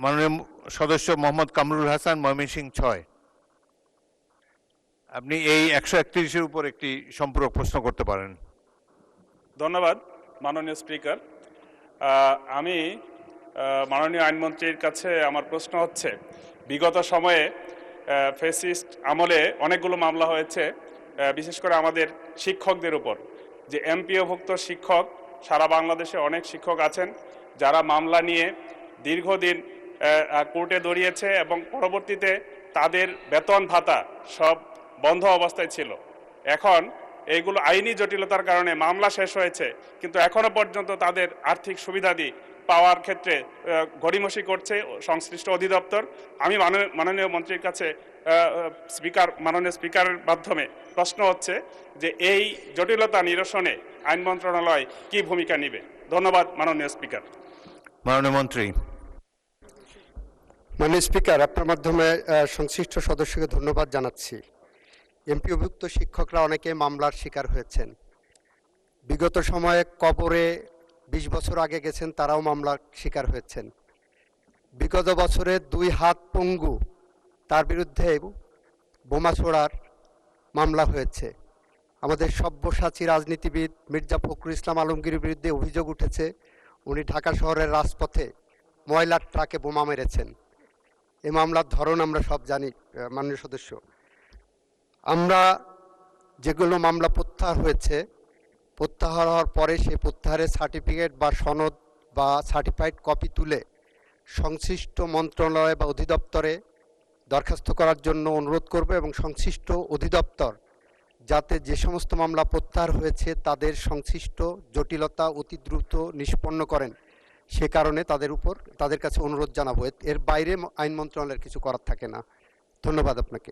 মাননীয় সদস্য মোহাম্মদ কামরুল হাসান, ময়মনসিংহ ৬। আপনি এই ১৩১-এর উপর একটি সম্পূরক প্রশ্ন করতে পারেন। ধন্যবাদ মাননীয় স্পিকার। আমি মাননীয় আইনমন্ত্রীর কাছে আমার প্রশ্ন হচ্ছে, বিগত সময়ে ফ্যাসিস্ট আমলে অনেকগুলো মামলা হয়েছে, বিশেষ করে আমাদের শিক্ষকদের উপর। যে এমপিওভুক্ত শিক্ষক, সারা বাংলাদেশে অনেক শিক্ষক আছেন যারা মামলা নিয়ে দীর্ঘদিন কোর্টে দৌড়িয়েছে এবং পরবর্তীতে তাদের বেতন ভাতা সব বন্ধ অবস্থায় ছিল। এখন এইগুলো আইনি জটিলতার কারণে মামলা শেষ হয়েছে, কিন্তু এখনো পর্যন্ত তাদের আর্থিক সুবিধাদি পাওয়ার ক্ষেত্রে গড়িমসি করছে সংশ্লিষ্ট অধিদপ্তর। আমি মাননীয় মন্ত্রীর কাছে মাননীয় স্পিকারের মাধ্যমে প্রশ্ন হচ্ছে যে এই জটিলতা নিরসনে আইন মন্ত্রণালয় কি ভূমিকা নেবে? ধন্যবাদ মাননীয় স্পিকার। মাননীয় মন্ত্রী। মাননীয় স্পিকার, আপনার মাধ্যমে সংশ্লিষ্ট সদস্যকে ধন্যবাদ জানাচ্ছি। এমপিওভুক্ত শিক্ষকরা অনেকে মামলার শিকার হয়েছেন। বিগত সময়ে কবরে ২০ বছর আগে গেছেন, তারাও মামলার শিকার হয়েছেন। বিগত বছরে ২ হাত পঙ্গু, তার বিরুদ্ধে বোমা ছোড়ার মামলা হয়েছে। আমাদের সব্যসাচী রাজনীতিবিদ মির্জা ফখরুল ইসলাম আলমগীরের বিরুদ্ধে অভিযোগ উঠেছে, উনি ঢাকা শহরের রাজপথে ময়লার ট্রাকে বোমা মেরেছেন। এই মামলার ধরন আমরা সব জানি। মাননীয় সদস্য, আমরা যেগুলো মামলা প্রত্যাহার হয়েছে, প্রত্যাহার হওয়ার পরে সেই প্রত্যাহারের সার্টিফিকেট বা সনদ বা সার্টিফাইড কপি তুলে সংশ্লিষ্ট মন্ত্রণালয় বা অধিদপ্তরে দরখাস্ত করার জন্য অনুরোধ করব এবং সংশ্লিষ্ট অধিদপ্তর যাতে যে সমস্ত মামলা প্রত্যাহার হয়েছে তাদের সংশ্লিষ্ট জটিলতা অতি দ্রুত নিষ্পন্ন করেন, সে কারণে তাদের কাছে অনুরোধ জানাবো। এর বাইরে আইন মন্ত্রণালয়ের কিছু করার থাকে না। ধন্যবাদ আপনাকে।